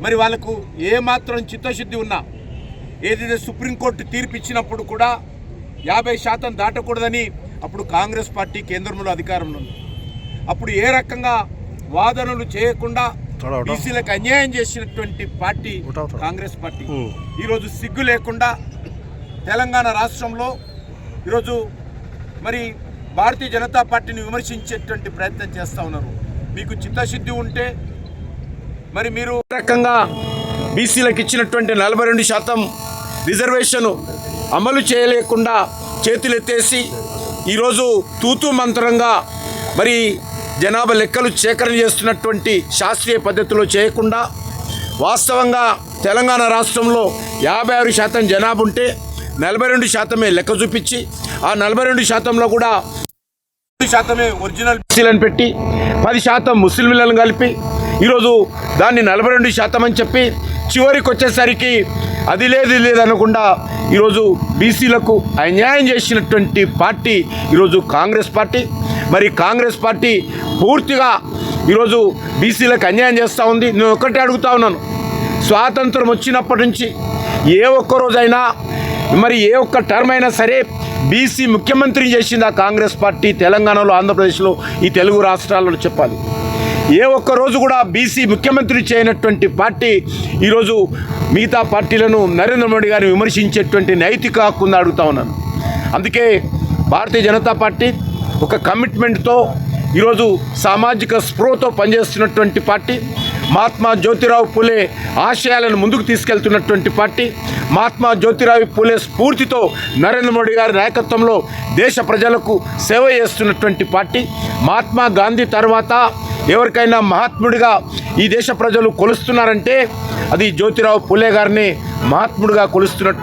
మరి వాళ్ళకు ఏమాత్రం చిత్తశుద్ధి ఉన్నా ఏదైతే సుప్రీంకోర్టు తీర్పు ఇచ్చినప్పుడు కూడా 50% దాటకూడదని అప్పుడు కాంగ్రెస్ పార్టీ కేంద్రంలో అధికారంలో ఉంది. అప్పుడు ఏ రకంగా వాదనలు చేయకుండా బీసీలకు అన్యాయం చేసినటువంటి పార్టీ కాంగ్రెస్ పార్టీ. ఈరోజు సిగ్గు లేకుండా తెలంగాణ రాష్ట్రంలో ఈరోజు మరి భారతీయ జనతా పార్టీని విమర్శించేటువంటి ప్రయత్నం చేస్తూ ఉన్నారు. మీకు చిత్తశుద్ధి ఉంటే మరి మీరు రకంగా బీసీలకు ఇచ్చినటువంటి 42% రిజర్వేషన్ అమలు చేయలేకుండా చేతులెత్తేసి ఈరోజు తూతూ మంత్రంగా మరి జనాభా లెక్కలు సేకరణ చేస్తున్నటువంటి శాస్త్రీయ పద్ధతిలో చేయకుండా వాస్తవంగా తెలంగాణ రాష్ట్రంలో 56% జనాభా ఉంటే 42% లెక్క చూపించి ఆ 42%లో కూడా 10% ఒరిజినల్ బీసీలను పెట్టి 10% ముస్లింలను కలిపి ఈరోజు దాన్ని 42% అని చెప్పి చివరికి వచ్చేసరికి అది లేదు లేదనకుండా ఈరోజు బీసీలకు అన్యాయం చేసినటువంటి పార్టీ ఈరోజు కాంగ్రెస్ పార్టీ. మరి కాంగ్రెస్ పార్టీ పూర్తిగా ఈరోజు బీసీలకు అన్యాయం చేస్తూ ఉంది. నేను ఒక్కటే అడుగుతా ఉన్నాను, స్వాతంత్రం వచ్చినప్పటి నుంచి ఏ ఒక్క రోజైనా మరి ఏ ఒక్క టర్మ్ అయినా సరే బీసీ ముఖ్యమంత్రిని చేసింది ఆ కాంగ్రెస్ పార్టీ తెలంగాణలో, ఆంధ్రప్రదేశ్లో, ఈ తెలుగు రాష్ట్రాలలో చెప్పాలి. ఏ ఒక్క రోజు కూడా బీసీ ముఖ్యమంత్రి చేయనటువంటి పార్టీ ఈరోజు మిగతా పార్టీలను నరేంద్ర మోడీ గారిని విమర్శించేటువంటి నైతిక హక్కు ఉందని అడుగుతా ఉన్నాను. అందుకే భారతీయ జనతా పార్టీ ఒక కమిట్మెంట్తో ఈరోజు సామాజిక స్పృహతో పనిచేస్తున్నటువంటి పార్టీ, మహాత్మా జ్యోతిరావు పూలే ఆశయాలను ముందుకు తీసుకెళ్తున్నటువంటి పార్టీ, మహాత్మా జ్యోతిరావు పూలే స్ఫూర్తితో నరేంద్ర మోడీ గారి నాయకత్వంలో దేశ ప్రజలకు సేవ చేస్తున్నటువంటి పార్టీ. మహాత్మా గాంధీ తర్వాత ఎవరికైనా మహాత్ముడిగా ఈ దేశ ప్రజలు కొలుస్తున్నారంటే అది జ్యోతిరావు పూలే గారిని మహాత్ముడిగా కొలుస్తున్నటువంటి